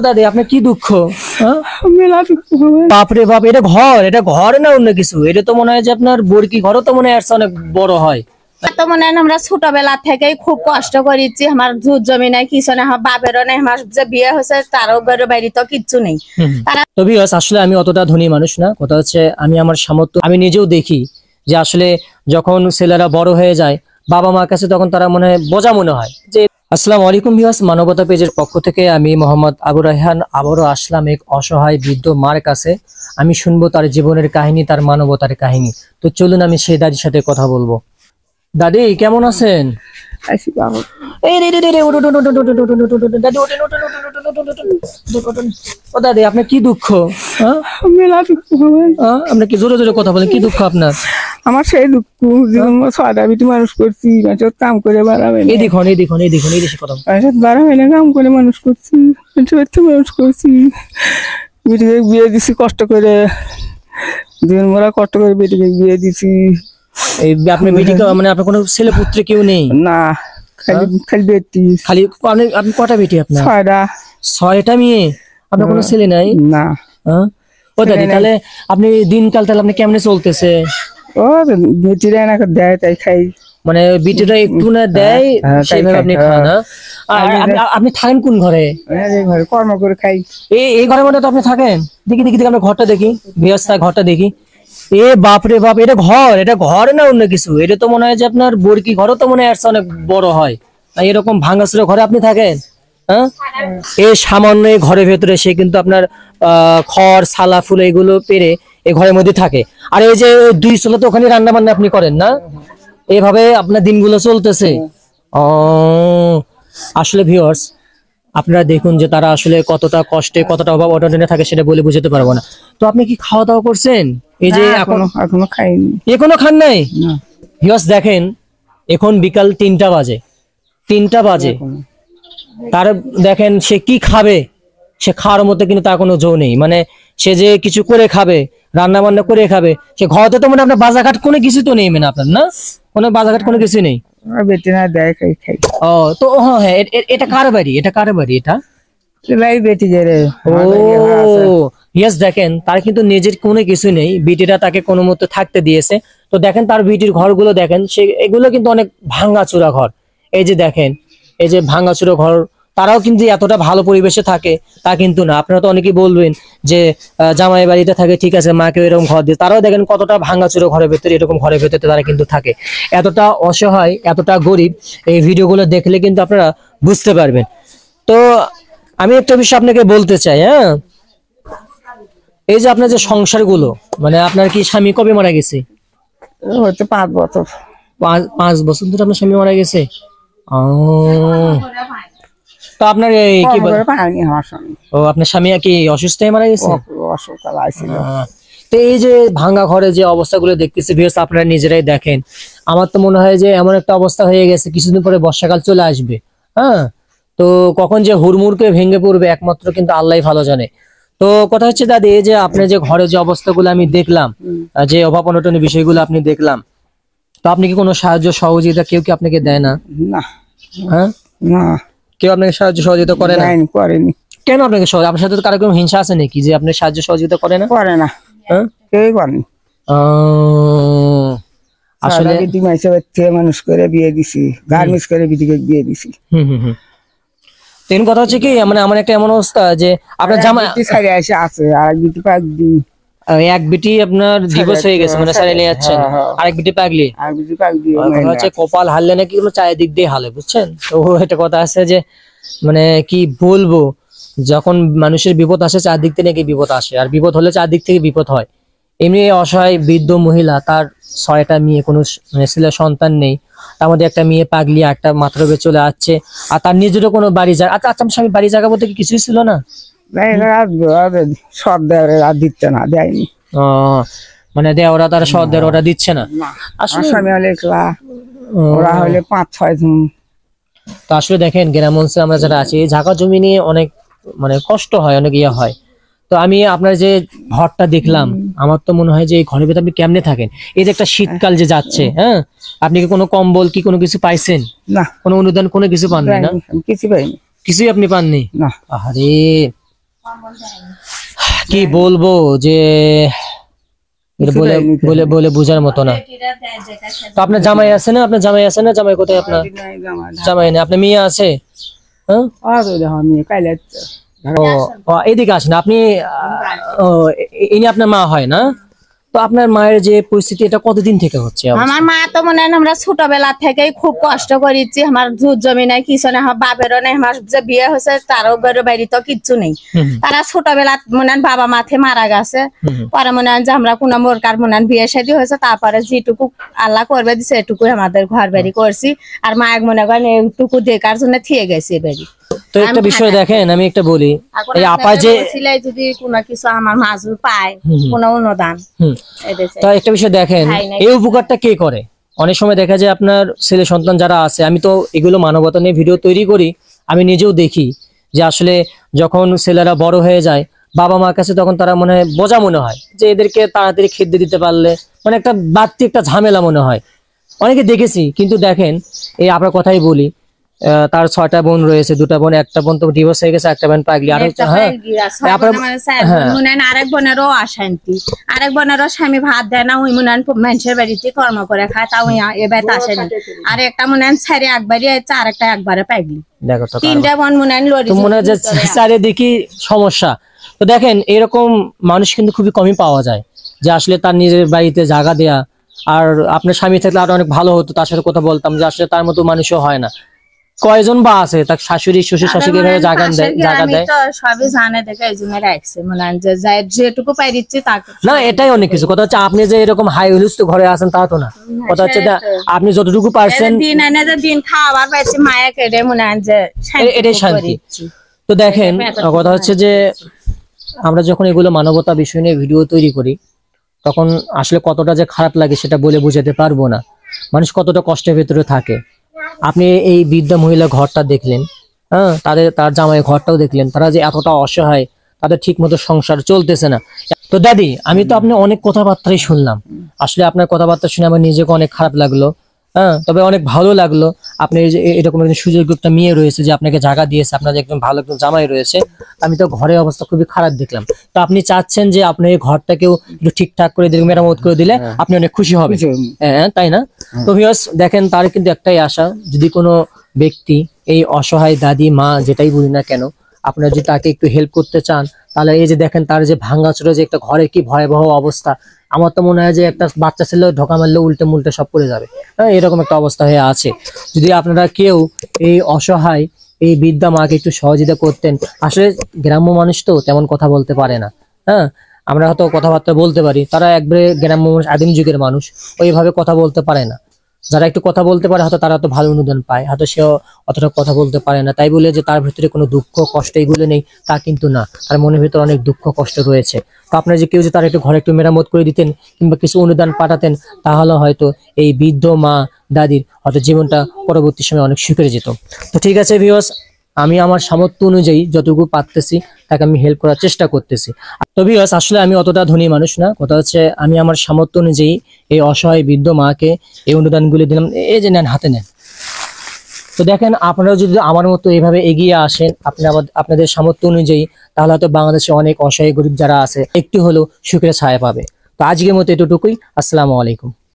দাদি আপনার কি দুঃখ? বাপরে বাপ, এটা ঘর না অন্য কিছু? এটা তো মনে হয় যে আপনার বরকি ঘরও তো মনে হয় অনেক বড় হয়। তো মনে হয় আমরা ছোটবেলা থেকেই খুব কষ্ট করেছি। আমার জমি নাই, কিছু নেই, আমার বাপেরও নেই, আমার যে বিয়ে হয়েছে তারও ঘরের বাড়ি তো কিচ্ছু নেই। তবে আসলে আমি অতটা ধনী মানুষ না, কথা হচ্ছে আমি আমার সামর্থ্য, আমি নিজেও দেখি যে আসলে যখন ছেলেরা বড় হয়ে যায় বাবা মার কাছে তখন তারা মনে হয় বোঝা মনে হয় যে। আসসালামু আলাইকুম ভিউয়ার্স, মানবতা পেজের পক্ষ থেকে আমি মোহাম্মদ আবু রায়হান আবারও আসলাম এক অসহায় বৃদ্ধ মার কাছে। আমি শুনবো তার জীবনের কাহিনী, তার মানবতার কাহিনী। তো চলুন আমি সেই দাদির সাথে কথা বলবো। দাদি কেমন আছেন? দাদি আপনার কি দুঃখ? আপনি কি জোরে জোরে কথা বলেন, কি দুঃখ আপনার? আমার সেই দুঃখ, ছয়টা বিটি মানুষ করছি, কাম করে বাড়াবে এই দেখুন এই দেখুন এই দেখুন এই দেশে কথা বাড়াবে না, কাম করে মানুষ করছি, মানুষ করছি, বেটিকে বিয়ে দিছি কষ্ট করে, দিন মোরা কষ্ট করে বেটিকে বিয়ে দিছি। এই আপনার বেটিকে মানে আপনার কোনো ছেলে পুত্র কেউ নেই? না, খালি খালি বেটি। খালি আপনি কটা বেটি আপনার? ছয়টা মেয়ে, আপনার কোনো ছেলে নাই? না। ও দাদি তাহলে আপনি দিনকাল তাহলে আপনি কেমনে চলতেছে? ও বেটিরা না দেয় তাই খাই, মানে বিটিরা একটু না দেয় সেইভাবে আপনি খান? আপনি থাকেন কোন ঘরে? ঘরে কর্ম করে খাই। এই ঘরের মধ্যে তো আপনি থাকেন? দেখি দেখি দেখি আমরা ঘরটা দেখি, ব্যবস্থা ঘরটা দেখি। এ বাপরে বাপ, এটা ঘর না অন্য কিছু? এটা তো মনে হয় যে আপনার বরকি ঘরও তো মনে হয় অনেক বড় হয়। এরকম ভাঙাচোরা ঘরে আপনি থাকেন? হ্যাঁ, এই সামান্য ঘরের ভেতরে সে কিন্তু আপনার খড় ছালা ফুল এগুলো পেরে এই ঘরের মধ্যে থাকে। আর এই যে দুই চুলা তো ওখানে রান্না বান্না আপনি করেন না? এইভাবে আপনার দিনগুলো চলতেছে। আসলে ভিউয়ার্স আপনারা দেখুন যে তারা আসলে কতটা কষ্টে কতটা অভাব অনটনে থাকে সেটা বলে বুঝতে পারবো না। তো আপনি কি খাওয়া দাওয়া করছেন? এই যে এখনো খাইনি। এখনো খান নাই? ভিউয়ার্স দেখেন এখন বিকাল 3টা বাজে, তার দেখেন সে কি খাবে, সে খাওয়ার মতো কিন্তু তার কোনো জো নেই। মানে সে যে কিছু করে খাবে, রান্না বান্না করে খাবে, সে ঘরতে তো মানে আপনার বাজারঘাট কোনো কিছু তো নেই, মানে আপনার না কোনো বাজারঘাট কোনো কিছু নেই। ও তো হ্যাঁ, এটা কার বাড়ি? এটা দেখেন তার কিন্তু নিজের কোনো কিছু নেই, বিটিরা তাকে কোনো মতো থাকতে দিয়েছে। তো দেখেন তার বিটির ঘরগুলো দেখেন, সে এগুলো কিন্তু অনেক ভাঙাচোরা ঘর। এই যে দেখেন এই যে ভাঙাচোরা ঘর, তারাও কিন্তু এতটা ভালো পরিবেশে থাকে তা কিন্তু না। আপনারা তো অনেকেই বলবেন যে জামাই বাড়িতে থাকে, ঠিক আছে, মাকে এরকম ঘর দিয়ে, তারাও দেখেন কতটা ভাঙাচোরা ঘরের ভেতরে, এরকম ঘরের ভেতরে তারা কিন্তু থাকে। এতটা অসহায়, এতটা গরিব, এই ভিডিওগুলো দেখলে কিন্তু আপনারা বুঝতে পারবেন। তো আমি একটা বিষয় আপনাকে বলতে চাই। হ্যাঁ, এই যে আপনার যে সংসারগুলো, মানে আপনার কি স্বামী কবে মারা গেছে? 5 বছর। 5 বছর ধরে আপনার স্বামী মারা গেছে? তো আপনার কি ও আপনার স্বামী কি অসুস্থ হয়ে মারা গেছে? তো এই যে ভাঙা ঘরে যে অবস্থাগুলো দেখতেছি ভিউয়ার্স, আপনারা নিজেরাই দেখেন। আমার তো মনে হয় যে এমন একটা অবস্থা হয়ে গেছে, কিছুদিন পরে বর্ষাকাল চলে আসবে। হ্যাঁ, তো কখন যে হুড়মুড় করে ভেঙে পড়বে একমাত্র কিন্তু আল্লাহই ভালো জানে। তো কথা হচ্ছে দাদি, এই যে আপনার যে ঘরে যে অবস্থাগুলো আমি দেখলাম, যে অভাব অনটনের বিষয়গুলো আপনি দেখলাম, তো আপনি কি কোনো সাহায্য সহযোগিতা কেউ কি আপনাকে দেয় না? হ্যাঁ, না, কেউ আপনাকে সাহায্য সহযোগিতা করে না? করেনি। কেন আপনাকে আপনার সাথে কারো কোনো হিংসা আছে নাকি যে আপনি সাহায্য সহযোগিতা করে না? হ্যাঁ, কেউই করেনি। আসলে মানুষ করে বিয়ে দিছি, গার্মেন্টস করে বিয়ে দিছি। তিন কথা হচ্ছে কি, মানে আমার একটা এমন অবস্থা যে আপনার জামাই আছে, আর এক বিটি আপনার ডিভোর্স হয়ে গেছে, মানে সারিয়ে নিয়ে যাচ্ছেন, আরেক বিটি পাগলি। হচ্ছে কপাল হারলে নাকি চারিদিক দিয়ে হালে, বুঝছেন? তো একটা কথা আছে যে মানে কি বলবো, যখন মানুষের বিপদ আসে চারদিক থেকে নাকি বিপদ আসে, আর বিপদ হলে চারদিক থেকে বিপদ হয়। এমনি অসহায় বৃদ্ধ মহিলা, তার 6টা মেয়ে, কোনো ছেলে সন্তান নেই, তার মধ্যে একটা মেয়ে পাগলি, একটা মাত্রবে চলে আসছে, আর তার নিজেরও কোনো বাড়ি জায়গা। আচ্ছা আচ্ছা, স্বামী বাড়ি জায়গা বলতে কি কিছুই ছিল না? সব দিচ্ছে না, দেয়নি। মানে দেওরা তারা সদ দেয়, ওরা দিচ্ছে না। ওরা হলে 5-6 জন। তো আসলে দেখেন গ্রাম অঞ্চলে আমরা যারা আছি, জায়গা জমি নিয়ে অনেক মানে কষ্ট হয়, অনেক ইয়ে হয়। তো আমি আপনার যে ঘরটা দেখলাম, আমার তো মনে হয় যে এই ঘরের ভিতরে আপনি কেমনে থাকেন? এই যে একটা শীতকাল যে যাচ্ছে, হ্যাঁ, আপনি কি কোনো কম্বল কি কোনো কিছু পাইছেন? না, কোনো অনুদান কোনো কিছু পাননি না? আমি কিছু পাইনি। কিছুই আপনি পাননি? না। আরে কি বলবো যে এটা বলে বলে বলে বোঝার মতো না। তো আপনার জামাই আছে না? আপনার জামাই আছে না? জামাই কোথায় আপনার? জামাই নেই, আপনার মেয়ে আছে? হ্যাঁ, আমি কাইলে ও ও, এদিকে আসেন আপনি। ও, ইনি আপনার মা হয় না? তো আপনার মায়ের যে পরিস্থিতি, এটা কতদিন থেকে হচ্ছে? আমার মা তো মনে হয় আমরা ছোটবেলা থেকেই খুব কষ্ট করেছি। আমার জুত জমি নাই, কিছু নাই, আমার বাপেরও নাই। আমার যে বিয়ে হয়েছে তারও ঘরের বাড়ি তো কিচ্ছু নেই। তারা ছোটবেলা মনে হয় বাবা মাথে মারা গেছে। পরে মনে হয় যে আমরা কোনো মোরকার মনে হয় বিয়ে শাদী হয়েছে, তারপরে যেটুকু আল্লাহ করবে দিছে এটুকু আমাদের ঘর বাড়ি করছি। আর মা এক মনে করেন এইটুকু দেখার জন্য থিয়ে গেছে বাড়ি। তো একটা বিষয় দেখেন, আমি একটা বলি, এই আপা যে যদি কোনো কিছু আমার মাজুর পায়, কোনো অনুদান, তো একটা বিষয় দেখেন, এই উপকারটা কে করে? অনেক সময় দেখা যায় আপনার ছেলে সন্তান যারা আছে, আমি তো এগুলো মানবতা নিয়ে ভিডিও তৈরি করি, আমি নিজেও দেখি যে আসলে যখন ছেলেরা বড় হয়ে যায় বাবা মার কাছে, তখন তারা মনে হয় বোঝা মনে হয় যে এদেরকে তাড়াতাড়ি খেতে দিতে পারলে মানে একটা বাড়তি একটা ঝামেলা মনে হয়। অনেকে দেখেছি, কিন্তু দেখেন এই আপনার কথাই বলি, তার 6টা বোন রয়েছে, 2টা বোন, একটা বোন তো ডিভোর্স হয়ে গেছে, একটা বোন পাগলি। আর আরেক বোনেরও অশান্তি, আরেক বোনেরও স্বামী ভাত দেয় না, ওই মনে মানুষের বাড়িতে কর্ম করে খায়, তা ওই এবার আসেনি। আর একটা মনে হয় ছাড়ে একবারই হয়েছে, আর একটা একবারে পাগলি। দেখো তো 3টা বোন মনে হয় লড়ি, মনে হয় যে চারিদিকে সমস্যা। তো দেখেন এরকম মানুষ কিন্তু খুবই কমই পাওয়া যায়, যে আসলে তার নিজের বাড়িতে জায়গা দেয়া। আর আপনার স্বামী থাকলে আরো অনেক ভালো হতো, তার সাথে কথা বলতাম, যে আসলে তার মতো মানুষও হয় না। কয়জন বা আছে তার শাশুড়ি শ্বশুর শাশুড়ি এভাবে জায়গা দেয়? সবই জানে, দেখে এই জন্য রাখছে মনে হয় যে যেটুকু পাই দিচ্ছি তাকে। না, এটাই অনেক কিছু। কথা হচ্ছে আপনি যে এরকম হাই হুলস্থ ঘরে আছেন তা তো না। কথা হচ্ছে আপনি যতটুকু পারছেন দিন এনে যে দিন খাওয়ার পাইছি মায়া কেটে মনে হয় যে এটাই শান্তি। তো দেখেন কথা হচ্ছে যে আমরা যখন এগুলো মানবতা বিষয় নিয়ে ভিডিও তৈরি করি, তখন আসলে কতটা যে খারাপ লাগে সেটা বলে বোঝাতে পারবো না। মানুষ কতটা কষ্টের ভেতরে থাকে। আপনি এই বৃদ্ধা মহিলা ঘরটা দেখলেন, হ্যাঁ, তার জামাই ঘরটাও দেখলেন, তারা যে এতটা অসহায়, তাদের ঠিক মতো সংসার চলতেছে না। তো দাদি, আমি তো আপনি অনেক কথাবার্তাই শুনলাম, আসলে আপনার কথাবার্তা শুনে আমার নিজেকে অনেক খারাপ লাগলো, হ্যাঁ, তবে অনেক ভালো লাগলো। আপনি এই যে এরকম একজন সুযোগ্য একটা মেয়ে রয়েছে যে আপনাকে জায়গা দিয়েছে, আপনার একদম ভালো একজন জামাই রয়েছে। আমি তো ঘরের অবস্থা খুবই খারাপ দেখলাম। তো আপনি চাচ্ছেন যে আপনি এই ঘরটাকেও একটু ঠিকঠাক করে দিলে, মেরামত করে দিলে আপনি অনেক খুশি হবেন, হ্যাঁ, তাই না? তো ভিউয়ার্স দেখেন, তার কিন্তু একটাই আশা, যদি কোনো ব্যক্তি এই অসহায় দাদি মা যেটাই বলি না কেন, আপনারা যদি তাকে একটু হেল্প করতে চান, তাহলে এই যে দেখেন তার যে ভাঙাচোরা যে একটা ঘরে কি ভয়াবহ অবস্থা। আমার তো মনে হয় যে একটা বাচ্চা ছেলে ঢোকা মারলে উল্টে মুল্টে সব পড়ে যাবে, হ্যাঁ, এরকম একটা অবস্থা হয়ে আছে। যদি আপনারা কেউ এই অসহায় এই বৃদ্ধা মাকে একটু সহযোগিতা করতেন। আসলে গ্রাম্য মানুষ তো তেমন কথা বলতে পারে না, হ্যাঁ, আমরা হয়তো কথাবার্তা বলতে পারি, তারা একবারে গ্রাম্য মানুষ, আদিম যুগের মানুষ, ওইভাবে কথা বলতে পারে না। যারা একটু কথা বলতে পারে হয়তো তারা তো ভালো অনুদান পায়, হয়তো সেও অতটা কথা বলতে পারে না। তাই বলে যে তার ভিতরে কোনো দুঃখ কষ্ট এগুলো নেই তা কিন্তু না, তার মনের ভিতরে অনেক দুঃখ কষ্ট রয়েছে। তো আপনারা যে কেউ যে তার একটু ঘরে একটু মেরামত করে দিতেন কিংবা কিছু অনুদান পাঠাতেন, তাহলে হয়তো এই বৃদ্ধ মা দাদির হয়তো জীবনটা পরবর্তী সময় অনেক সুখের যেত। তো ঠিক আছে ভিউয়ার্স, আমি আমার সামর্থ্য অনুযায়ী যতটুকু পারতেছি তাকে আমি হেল্প করার চেষ্টা করতেছি। তো ভিউয়ার্স, আসলে আমি অতটা ধনী মানুষ না, কথা হচ্ছে আমি আমার সামর্থ্য অনুযায়ী এই অসহায় বৃদ্ধ মাকে এই অনুদানগুলি দিলাম। এই যে নেন, হাতে নেন। তো দেখেন, আপনারা যদি আমার মতো এইভাবে এগিয়ে আসেন আপনাদের সামর্থ্য অনুযায়ী, তাহলে হয়তো বাংলাদেশে অনেক অসহায় গরিব যারা আছে একটু হলেও সুখের ছায়া পাবে। তো আজকের মতো এতটুকুই। আসসালামু আলাইকুম।